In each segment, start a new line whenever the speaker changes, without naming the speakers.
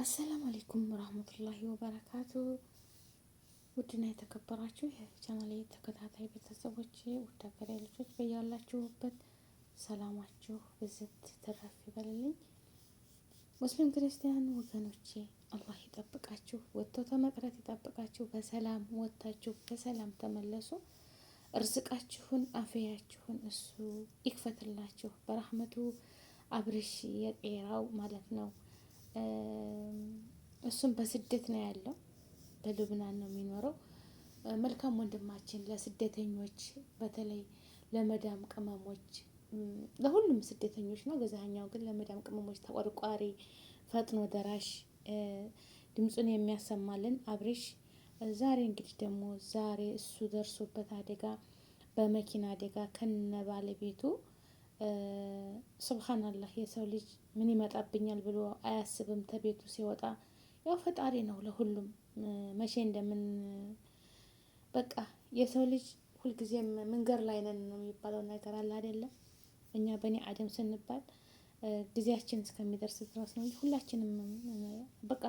አሰላሙ አለይኩም ወራህመቱላሂ ወበረካቱ። ውድና የተከበራችሁ የቻናሌ ተከታታይ ቤተሰቦች ውድ ሀገሬ ልጆች በያላችሁበት ሰላማችሁ ብዝት ትረፍ ይበልልኝ። ሙስሊም ክርስቲያን ወገኖቼ አላህ ይጠብቃችሁ፣ ወጥቶ ተመቅረት ይጠብቃችሁ። በሰላም ወጥታችሁ በሰላም ተመለሱ። እርዝቃችሁን አፍያችሁን እሱ ይክፈትላችሁ በረህመቱ። አብርሽ የቄራው ማለት ነው። እሱም በስደት ነው ያለው፣ በልብናን ነው የሚኖረው። መልካም ወንድማችን ለስደተኞች በተለይ ለመዳም ቅመሞች፣ ለሁሉም ስደተኞች ነው። ገዛኛው ግን ለመዳም ቅመሞች ተቆርቋሪ ፈጥኖ ደራሽ ድምጹን የሚያሰማልን አብርሽ ዛሬ እንግዲህ ደግሞ ዛሬ እሱ ደርሶበት አደጋ በመኪና አደጋ ከነ ባለቤቱ ሱብሃንአላህ። የሰው ልጅ ምን ይመጣብኛል ብሎ አያስብም። ተቤቱ ሲወጣ ያው ፈጣሪ ነው ለሁሉም መቼ እንደምን በቃ የሰው ልጅ ሁልጊዜም መንገድ ላይ ነን ነው የሚባለው ነገር አለ አይደለም። እኛ በኒ አደም ስንባል ጊዜያችን እስከሚደርስ ድረስ ነው እንጂ ሁላችንም በቃ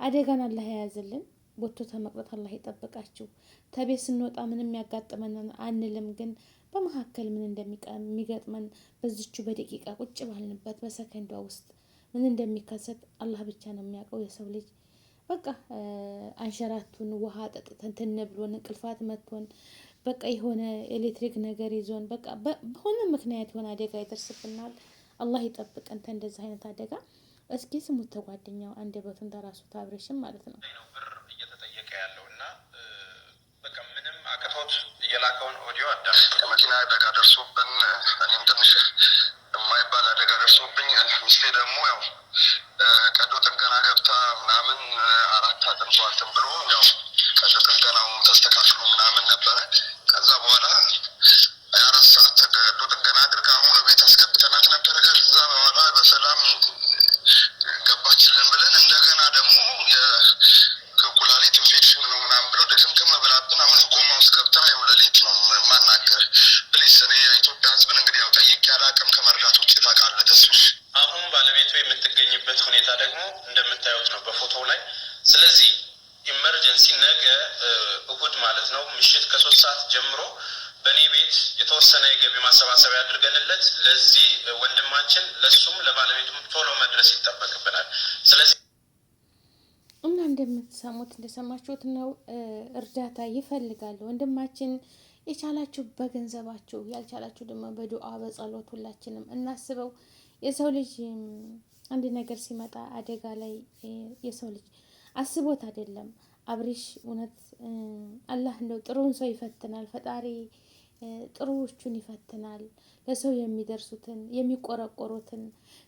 አደጋን አላህ የያዘልን። ወጥቶ ተመቅረት አላህ ይጠብቃችሁ። ተቤት ስንወጣ ምንም ያጋጥመን አንልም፣ ግን በመካከል ምን እንደሚገጥመን በዚቹ በደቂቃ ቁጭ ባልንበት በሰከንዷ ውስጥ ምን እንደሚከሰት አላህ ብቻ ነው የሚያውቀው። የሰው ልጅ በቃ አንሸራቱን ውሃ ጠጥተን ትንብሎን እንቅልፋት መጥቶን በቃ የሆነ ኤሌክትሪክ ነገር ይዞን በቃ በሆነ ምክንያት የሆነ አደጋ ይደርስብናል። አላህ ይጠብቀን እንደዚህ አይነት አደጋ። እስኪ ስሙት ተጓደኛው አንደበቱን ተራሱ አብርሽም ማለት ነው
ብር እየተጠየቀ ያለውና በቃ ምንም አቅቶት የላከውን ኦዲዮ አዳም የመኪና አደጋ ደርሶብን እኔም ትንሽ የማይባል አደጋ ደርሶብኝ ሚስቴ ደግሞ ያው ቀዶ ጥገና ገብታ ምናምን 4 አጥንቷ እንትን ብሎ ያው ቀዶ ጥገናው ተስተካክሎ ምናምን ነበረ። ከዛ በኋላ 24 ሰዓት ቀዶ ጥገና አድርጋ አሁን ቤት አስገብተናት ነበረ። ከዛ በኋላ በሰላም ገባችልን ብለን እንደገና ደግሞ የኩላሊት ኢንፌክሽን ነው ምናምን ብሎ ደክምክም ብላብን አሁን ኮማ ውስጥ ገብታ ያው ሌሊት ነው ማናገር። ፕሊስ እኔ የኢትዮጵያ ሕዝብን እንግዲህ ያው ጠይቄ አላቅም ከመርዳት ውጭ ታውቃለህ ተስፍሽ። አሁን ባለቤቱ የምትገኝበት ሁኔታ ደግሞ እንደምታዩት ነው በፎቶው ላይ። ስለዚህ ኢመርጀንሲ ነገ እሁድ ማለት ነው ምሽት ከ3 ሰዓት ጀምሮ በእኔ ቤት የተወሰነ የገቢ ማሰባሰቢያ አድርገንለት ለዚህ ወንድማችን ለሱም ለባለቤቱም ቶሎ መድረስ ይጠበቅብናል። ስለዚህ
እና እንደምትሰሙት እንደሰማችሁት ነው። እርዳታ ይፈልጋሉ ወንድማችን። የቻላችሁ በገንዘባችሁ፣ ያልቻላችሁ ደግሞ በዱዓ በጸሎት ሁላችንም እናስበው። የሰው ልጅ አንድ ነገር ሲመጣ አደጋ ላይ የሰው ልጅ አስቦት አይደለም። አብርሽ እውነት አላህ እንደው ጥሩን ሰው ይፈትናል ፈጣሪ፣ ጥሩዎቹን ይፈትናል። ለሰው የሚደርሱትን የሚቆረቆሩትን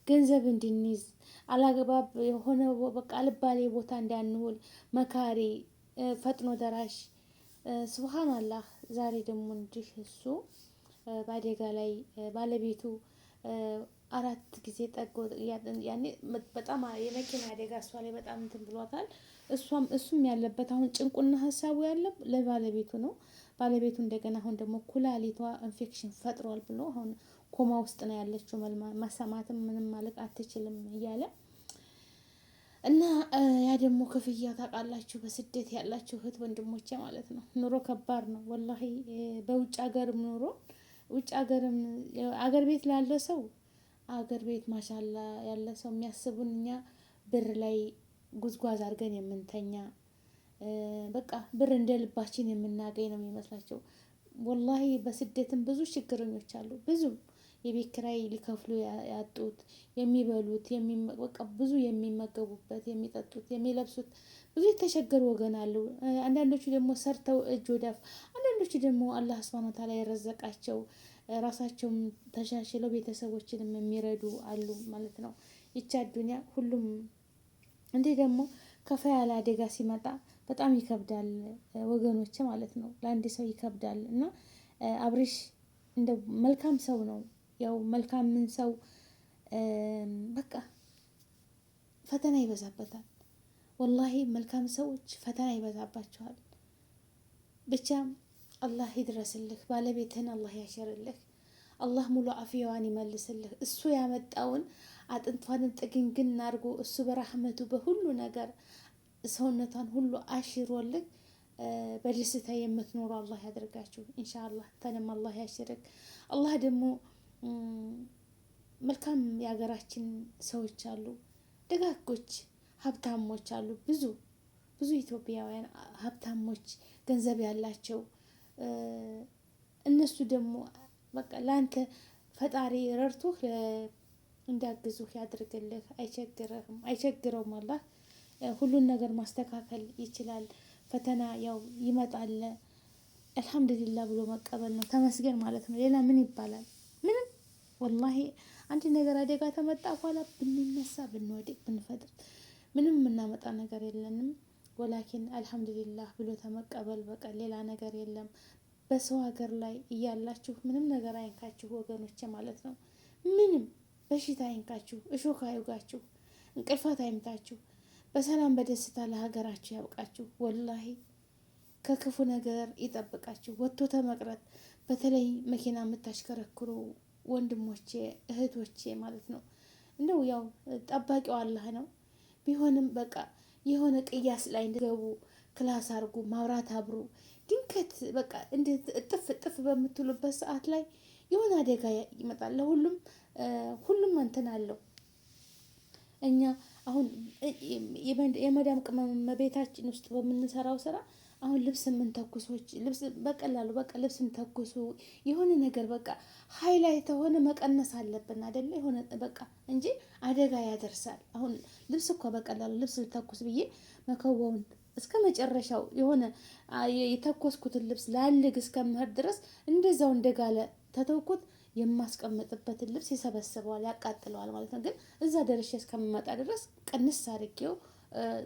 ገንዘብ እንድንይዝ አላግባብ የሆነ በቃ አልባሌ ቦታ እንዳንውል መካሪ ፈጥኖ ደራሽ ሱብሃንአላህ። ዛሬ ደግሞ እንዲህ እሱ በአደጋ ላይ ባለቤቱ 4 ጊዜ ጠጎ ያኔ በጣም የመኪና አደጋ እሷ ላይ በጣም እንትን ብሏታል። እሱም ያለበት አሁን ጭንቁና ሀሳቡ ያለው ለባለቤቱ ነው። ባለቤቱ እንደገና አሁን ደግሞ ኩላሊቷ ኢንፌክሽን ፈጥሯል ብሎ አሁን ኮማ ውስጥ ነው ያለችው። መሰማትም ምንም ማለት አትችልም እያለ እና ያ ደግሞ ክፍያ ታውቃላችሁ። በስደት ያላችሁ እህት ወንድሞቼ ማለት ነው ኑሮ ከባድ ነው ወላሂ። በውጭ ሀገርም ኑሮ ውጭ ሀገርም አገር ቤት ላለ ሰው አገር ቤት ማሻላ ያለ ሰው የሚያስቡን እኛ ብር ላይ ጉዝጓዝ አድርገን የምንተኛ በቃ ብር እንደ ልባችን የምናገኝ ነው የሚመስላቸው። ወላሂ በስደትም ብዙ ችግረኞች አሉ። ብዙ የቤት ኪራይ ሊከፍሉ ያጡት፣ የሚበሉት በቃ ብዙ የሚመገቡበት፣ የሚጠጡት፣ የሚለብሱት ብዙ የተቸገሩ ወገን አሉ። አንዳንዶቹ ደግሞ ሰርተው እጅ ወዳፍ፣ አንዳንዶቹ ደግሞ አላህ ሱብሃነሁ ወተዓላ የረዘቃቸው ራሳቸውም ተሻሽለው ቤተሰቦችንም የሚረዱ አሉ ማለት ነው። ይቻ ዱንያ ሁሉም እንዴ ደግሞ ከፋ ያለ አደጋ ሲመጣ በጣም ይከብዳል ወገኖች ማለት ነው። ለአንድ ሰው ይከብዳል እና አብርሽ እንደ መልካም ሰው ነው። ያው መልካምን ሰው በቃ ፈተና ይበዛበታል። ወላሂ መልካም ሰዎች ፈተና ይበዛባቸዋል። ብቻ አላህ ይድረስልህ፣ ባለቤትህን አላህ ያሸርልህ፣ አላህ ሙሉ አፍያዋን ይመልስልህ። እሱ ያመጣውን አጥንቷንም ጥግንግን አድርጎ እሱ በራህመቱ በሁሉ ነገር ሰውነቷን ሁሉ አሽሮልህ በደስታ የምትኖሩ አላህ ያደርጋችሁ ኢንሻአላህ። ተንም አላህ ያሽርክ። አላህ ደግሞ መልካም የሀገራችን ሰዎች አሉ፣ ደጋጎች ሀብታሞች አሉ። ብዙ ብዙ ኢትዮጵያውያን ሀብታሞች ገንዘብ ያላቸው እነሱ ደግሞ በቃ ለአንተ ፈጣሪ ረድቶህ እንዲያግዙህ ያድርግልህ። አይቸግረውም አላህ ሁሉን ነገር ማስተካከል ይችላል። ፈተና ያው ይመጣል፣ አልሐምዱሊላህ ብሎ መቀበል ነው፣ ተመስገን ማለት ነው። ሌላ ምን ይባላል? ምንም ወላሂ አንድ ነገር አደጋ ተመጣ በኋላ ብንነሳ ብንወድቅ ብንፈጥር ምንም የምናመጣ ነገር የለንም። ወላኪን አልሐምዱሊላህ ብሎ ተመቀበል በቃ ሌላ ነገር የለም። በሰው ሀገር ላይ እያላችሁ ምንም ነገር አይንካችሁ ወገኖቼ ማለት ነው። ምንም በሽታ አይንካችሁ፣ እሾክ አይውጋችሁ፣ እንቅልፋት አይምታችሁ። በሰላም በደስታ ለሀገራችሁ ያብቃችሁ። ወላሂ ከክፉ ነገር ይጠብቃችሁ። ወጥቶ ተመቅረት። በተለይ መኪና የምታሽከረክሩ ወንድሞቼ እህቶቼ ማለት ነው፣ እንደው ያው ጠባቂው አላህ ነው። ቢሆንም በቃ የሆነ ቅያስ ላይ እንድገቡ ክላስ አድርጉ፣ ማብራት አብሩ። ድንገት በቃ እንደ እጥፍ በምትሉበት ሰዓት ላይ የሆነ አደጋ ይመጣል። ለሁሉም ሁሉም እንትን አለው። እኛ አሁን የመዳም ቅመም ቤታችን ውስጥ በምንሰራው ስራ አሁን ልብስ የምንተኩሶች ልብስ በቀላሉ በቃ ልብስ ተኩሱ የሆነ ነገር በቃ ሃይላይት ሆነ መቀነስ አለብን አይደለ? የሆነ በቃ እንጂ አደጋ ያደርሳል። አሁን ልብስ እኮ በቀላሉ ልብስ ተኩስ ብዬ መከወውን እስከ መጨረሻው የሆነ የተኮስኩትን ልብስ ላልግ እስከምህር ድረስ እንደዛው እንደጋለ ተተውኩት የማስቀምጥበትን ልብስ ይሰበስበዋል፣ ያቃጥለዋል ማለት ነው። ግን እዛ ደርሼ እስከምመጣ ድረስ ቀንስ አድርጌው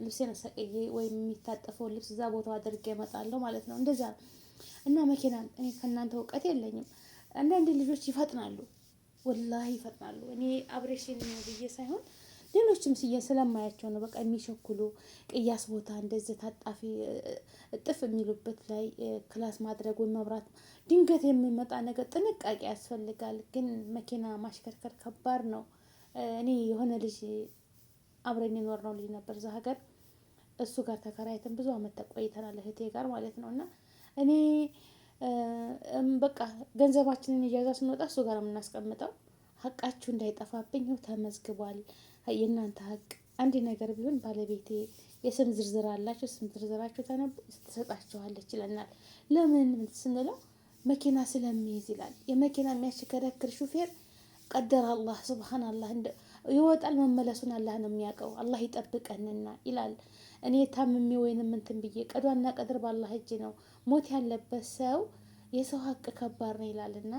ልብሴን ሰቅዬ ወይም የሚታጠፈው ልብስ እዛ ቦታው አድርጌ እመጣለሁ ማለት ነው። እንደዛ እና መኪና እኔ ከእናንተ እውቀት የለኝም። አንዳንድ ልጆች ይፈጥናሉ፣ ወላሂ ይፈጥናሉ። እኔ አብሬሽን ነው ብዬ ሳይሆን ሌሎችም ስለማያቸው ነው። በቃ የሚሸኩሉ ቅያስ ቦታ እንደዚህ ታጣፊ እጥፍ የሚሉበት ላይ ክላስ ማድረግ ወይም መብራት ድንገት የሚመጣ ነገር ጥንቃቄ ያስፈልጋል። ግን መኪና ማሽከርከር ከባድ ነው። እኔ የሆነ ልጅ አብረን የኖር ነው ልጅ ነበር እዛ ሀገር። እሱ ጋር ተከራይተን ብዙ አመት ተቆይተናል እህቴ ጋር ማለት ነው። እና እኔ በቃ ገንዘባችንን እያዛ ስንወጣ እሱ ጋር የምናስቀምጠው ሀቃችሁ እንዳይጠፋብኝ ተመዝግቧል። የእናንተ ሀቅ አንድ ነገር ቢሆን ባለቤቴ የስም ዝርዝር አላቸው፣ ስም ዝርዝራችሁ ትሰጣችኋለች ይለናል። ለምን ስንለው መኪና ስለሚይዝ ይላል። የመኪና የሚያሽከረክር ሹፌር ቀደር አላህ ሱብሃንአላህ ይወጣል፣ መመለሱን አላህ ነው የሚያውቀው። አላህ ይጠብቀንና ይላል። እኔ ታምሜ ወይንም እንትን ብዬ ቀዷና ቀድር በአላህ እጅ ነው። ሞት ያለበት ሰው የሰው ሀቅ ከባድ ነው ይላልና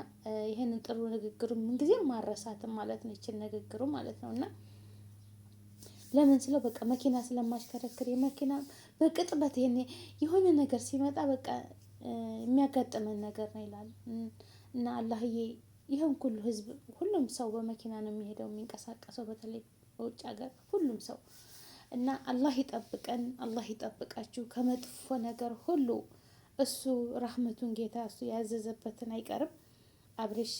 ይሄንን ጥሩ ንግግሩ ምንጊዜም ማረሳትም ማለት ነው፣ ይችን ንግግሩ ማለት ነው። እና ለምን ስለው በቃ መኪና ስለማሽከረክር የመኪና በቅጥበት ይሄኔ የሆነ ነገር ሲመጣ በቃ የሚያጋጥመን ነገር ነው ይላል። እና አላህዬ ይሄን ሁሉ ህዝብ ሁሉም ሰው በመኪና ነው የሚሄደው የሚንቀሳቀሰው፣ በተለይ በውጭ ሀገር ሁሉም ሰው እና አላህ ይጠብቀን፣ አላህ ይጠብቃችሁ ከመጥፎ ነገር ሁሉ። እሱ ረህመቱን ጌታ እሱ ያዘዘበትን አይቀርም። አብሬሽ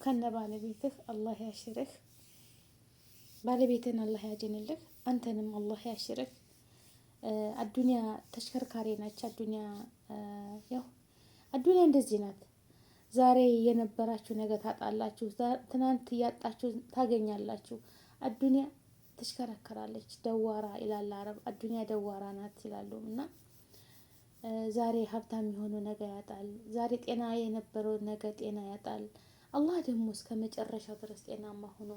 ከነ ባለቤትህ አላህ ያሽርህ፣ ባለቤትህን አላህ ያድንልህ፣ አንተንም አላህ ያሽርህ። አዱንያ ተሽከርካሪ ናች። አዱንያ ያው አዱንያ እንደዚህ ናት። ዛሬ የነበራችሁ ነገ ታጣላችሁ፣ ትናንት እያጣችሁ ታገኛላችሁ። አዱንያ ትሽከረከራለች፣ ደዋራ ይላል አረብ። አዱንያ ደዋራ ናት ይላሉ። እና ዛሬ ሀብታም የሆነው ነገ ያጣል። ዛሬ ጤና የነበረው ነገ ጤና ያጣል። አላህ ደግሞ እስከ መጨረሻው ድረስ ጤናማ ሆኖ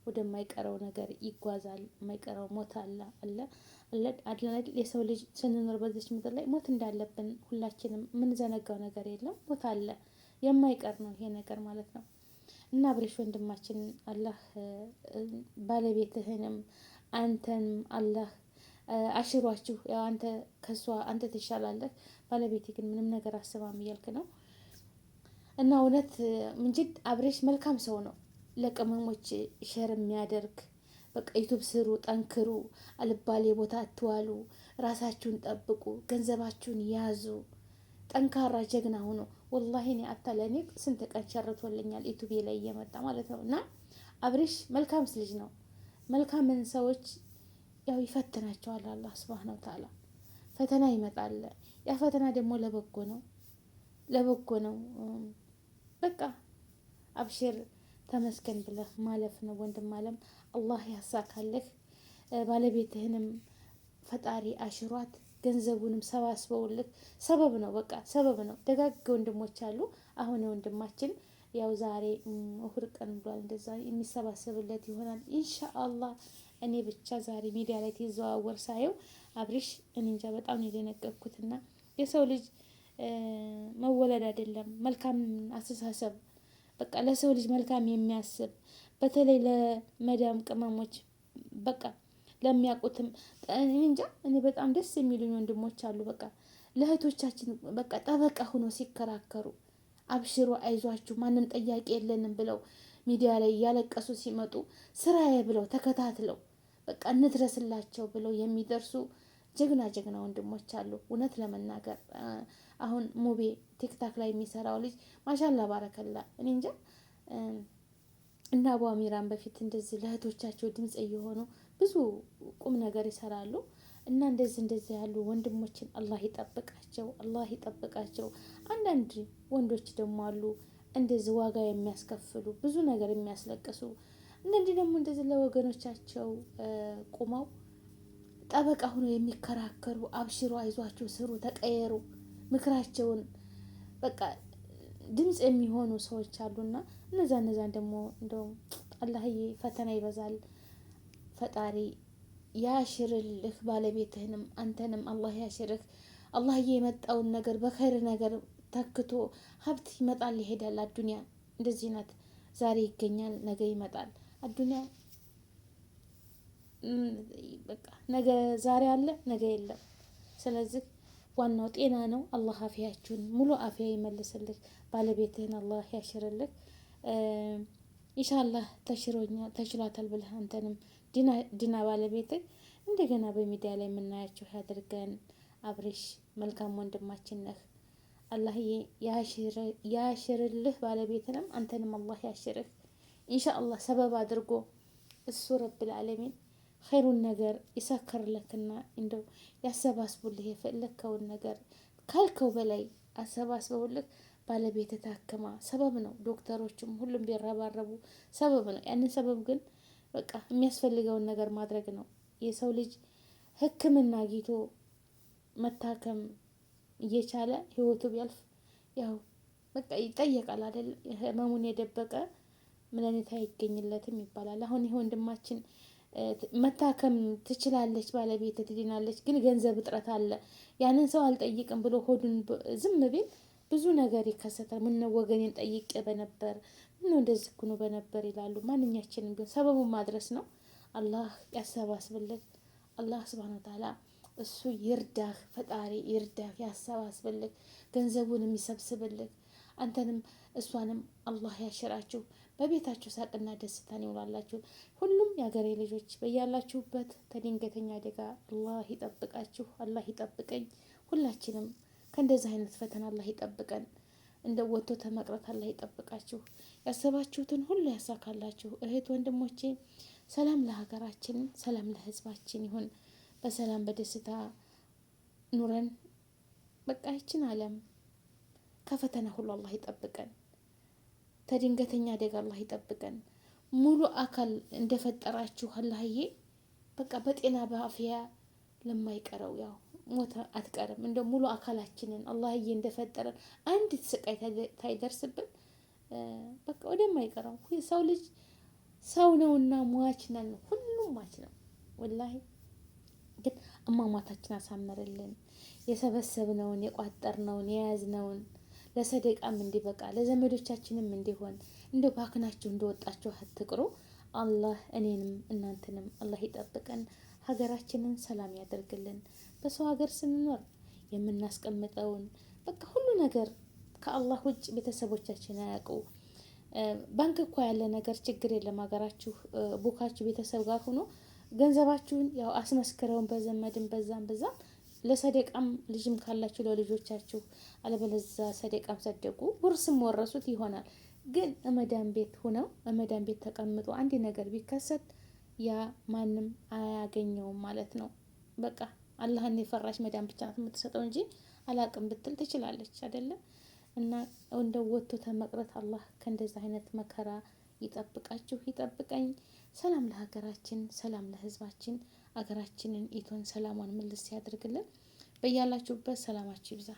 ወደማይቀረው ነገር ይጓዛል። የማይቀረው ሞት አለ። የሰው ልጅ ስንኖር በዚች ምድር ላይ ሞት እንዳለብን ሁላችንም የምንዘነጋው ነገር የለም። ሞት አለ፣ የማይቀር ነው ይሄ ነገር ማለት ነው። እና አብሬሽ ወንድማችን አላህ ባለቤትህንም አንተንም አላህ አሽሯችሁ። ያው አንተ ከሷ አንተ ትሻላለህ፣ ባለቤቴ ግን ምንም ነገር አስባም እያልክ ነው። እና እውነት ምንጅድ አብሬሽ መልካም ሰው ነው። ለቅመሞች ሸር የሚያደርግ በቃ ዩቱብ ስሩ፣ ጠንክሩ፣ አልባሌ ቦታ አትዋሉ፣ ራሳችሁን ጠብቁ፣ ገንዘባችሁን ያዙ፣ ጠንካራ ጀግና ሆኖ ወላሂ እኔ አታለኔ ስንት ቀን ሸርቶልኛል ዩቱቤ ላይ እየመጣ ማለት ነው። እና አብርሽ መልካም ልጅ ነው። መልካምን ሰዎች ያው ይፈትናቸዋል አላህ ሱብሃነሁ ወተዓላ። ፈተና ይመጣል። ያ ፈተና ደግሞ ለበጎ ነው፣ ለበጎ ነው። በቃ አብሽር ተመስገን ብለህ ማለፍ ነው ወንድም አለም። አላህ ያሳካልህ። ባለቤትህንም ፈጣሪ አሽሯት ገንዘቡንም ሰባስበውልህ። ሰበብ ነው፣ በቃ ሰበብ ነው። ደጋግ ወንድሞች አሉ። አሁን ወንድማችን ያው ዛሬ እሁድ ቀን ብሏል። እንደዛ የሚሰባሰብለት ይሆናል ኢንሻአላህ። እኔ ብቻ ዛሬ ሚዲያ ላይ ተዘዋወር ሳየው አብርሽ እኔ እንጃ በጣም ነው የደነገጥኩትና የሰው ልጅ መወለድ አይደለም መልካም አስተሳሰብ በቃ ለሰው ልጅ መልካም የሚያስብ በተለይ ለመዳም ቅመሞች በቃ ለሚያውቁትም እኔ እንጃ እኔ በጣም ደስ የሚሉኝ ወንድሞች አሉ። በቃ ለእህቶቻችን በቃ ጠበቃ ሆኖ ሲከራከሩ አብሽሮ አይዟችሁ ማንም ጠያቂ የለንም ብለው ሚዲያ ላይ እያለቀሱ ሲመጡ ስራዬ ብለው ተከታትለው በቃ እንድረስላቸው ብለው የሚደርሱ ጀግና ጀግና ወንድሞች አሉ። እውነት ለመናገር አሁን ሙቤ ቲክታክ ላይ የሚሰራው ልጅ ማሻላ ባረከላ እኔ እንጃ እና አቡ አሚራን በፊት እንደዚህ ለእህቶቻቸው ድምጽ እየሆኑ ብዙ ቁም ነገር ይሰራሉ። እና እንደዚህ ያሉ ወንድሞችን አላህ ይጠብቃቸው፣ አላህ ይጠብቃቸው። አንዳንድ ወንዶች ደግሞ አሉ እንደዚህ ዋጋ የሚያስከፍሉ ብዙ ነገር የሚያስለቅሱ እንደዚህ ደግሞ እንደዚህ ለወገኖቻቸው ቁመው ጠበቃ ሆኖ የሚከራከሩ አብሽሮ አይዟችሁ ስሩ ተቀየሩ ምክራቸውን በቃ ድምጽ የሚሆኑ ሰዎች አሉና እነዛን ደግሞ እንደውም አላህዬ ፈተና ይበዛል። ፈጣሪ ያሽርልህ ባለቤትህንም አንተንም አላህ ያሽርህ። አላህዬ የመጣውን ነገር በኸይር ነገር ተክቶ ሀብት ይመጣል ይሄዳል። አዱንያ እንደዚህ ናት። ዛሬ ይገኛል ነገ ይመጣል። አዱንያ በቃ ነገ ዛሬ አለ ነገ የለም። ስለዚህ ዋናው ጤና ነው። አላህ አፊያችሁን ሙሉ አፊያ ይመልስልህ። ባለቤትህን አላህ ያሽርልህ። ኢንሻአላህ ተሽሏታል ብለህ አንተንም ዲና ባለቤትህ እንደገና በሚዲያ ላይ የምናያቸው ያድርገን። አብርሽ መልካም ወንድማችን ነህ። አላህዬ ያሽርልህ ባለቤትንም አንተንም አላህ ያሽርህ። ኢንሻአላህ ሰበብ አድርጎ እሱ ረብል ዓለሚን ኸይሩን ነገር ይሰክርልክና እንደው ያሰባስቡልህ የፈለከውን ነገር ካልከው በላይ አሰባስበውልህ ባለቤት ታክማ ሰበብ ነው። ዶክተሮችም ሁሉም ቢረባረቡ ሰበብ ነው። ያንን ሰበብ ግን በቃ የሚያስፈልገውን ነገር ማድረግ ነው። የሰው ልጅ ሕክምና አግኝቶ መታከም እየቻለ ህይወቱ ቢያልፍ ያው በቃ ይጠየቃል አይደል? ህመሙን የደበቀ መድኃኒት አይገኝለትም ይባላል። አሁን ይሄ ወንድማችን መታከም ትችላለች ባለቤት ትድናለች፣ ግን ገንዘብ እጥረት አለ። ያንን ሰው አልጠይቅም ብሎ ሆዱን ዝም ቢል ብዙ ነገር ይከሰታል። ምነው ወገኔን ጠይቄ በነበር፣ ምነው እንደዚህ እኮ ነው በነበር ይላሉ። ማንኛችንም ግን ሰበቡን ማድረስ ነው። አላህ ያሰባስብልህ። አላህ ሱብሃነሁ ወተዓላ እሱ ይርዳህ፣ ፈጣሪ ይርዳህ፣ ያሰባስብልህ፣ ገንዘቡንም ይሰብስብልህ። አንተንም እሷንም አላህ ያሽራችሁ። በቤታችሁ ሳቅና ደስታን ይውላላችሁ። ሁሉም የሀገሬ ልጆች በያላችሁበት ከድንገተኛ አደጋ አላህ ይጠብቃችሁ። አላህ ይጠብቀኝ። ሁላችንም ከእንደዚህ አይነት ፈተና አላህ ይጠብቀን። እንደ ወጥቶ ተመቅረት አላህ ይጠብቃችሁ። ያሰባችሁትን ሁሉ ያሳካላችሁ። እህት ወንድሞቼ፣ ሰላም ለሀገራችን፣ ሰላም ለሕዝባችን ይሁን። በሰላም በደስታ ኑረን በቃ ይችን ዓለም ከፈተና ሁሉ አላህ ይጠብቀን። ከድንገተኛ አደጋ አላህ ይጠብቀን። ሙሉ አካል እንደፈጠራችሁ አላህዬ በቃ በጤና በአፍያ ለማይቀረው ያው ሞት አትቀርም። እንደ ሙሉ አካላችንን አላህዬ እንደፈጠረን አንዲት ስቃይ ታይደርስብን በቃ ወደማይቀረው ሰው ልጅ ሰው ነውና ሟች ነን። ሁሉም ሟች ነው ወላሂ። ግን አሟሟታችን አሳመረልን። የሰበሰብነውን የቋጠርነውን የያዝነውን ለሰደቃም እንዲበቃ ለዘመዶቻችንም እንዲሆን እንደው ባክናችሁ እንደወጣችሁ አትቅሩ። አላህ እኔንም እናንተንም አላህ ይጠብቀን። ሀገራችንን ሰላም ያደርግልን። በሰው ሀገር ስንኖር የምናስቀምጠውን በቃ ሁሉ ነገር ከአላህ ውጭ ቤተሰቦቻችን አያውቁ። ባንክ እኮ ያለ ነገር ችግር የለም። ሀገራችሁ ቡካችሁ ቤተሰብ ጋር ሆኖ ገንዘባችሁን ያው አስመስክረውን በዘመድም በዛም ለሰደቃም ልጅም ካላችሁ ለልጆቻችሁ፣ አለበለዛ ሰደቃም ሰደቁ ውርስም ወረሱት ይሆናል። ግን እመዳን ቤት ሆነው እመዳን ቤት ተቀምጦ አንድ ነገር ቢከሰት ያ ማንም አያገኘውም ማለት ነው። በቃ አላህን የፈራሽ መዳን ብቻ ናት የምትሰጠው እንጂ አላቅም ብትል ትችላለች አይደለም። እና እንደ ወጥቶ ተመቅረት አላህ ከእንደዚህ አይነት መከራ ይጠብቃችሁ ይጠብቀኝ። ሰላም ለሀገራችን፣ ሰላም ለህዝባችን። ሀገራችንን ኢቶን ሰላሟን ምልስ ያድርግልን። በያላችሁበት ሰላማችሁ ይብዛ።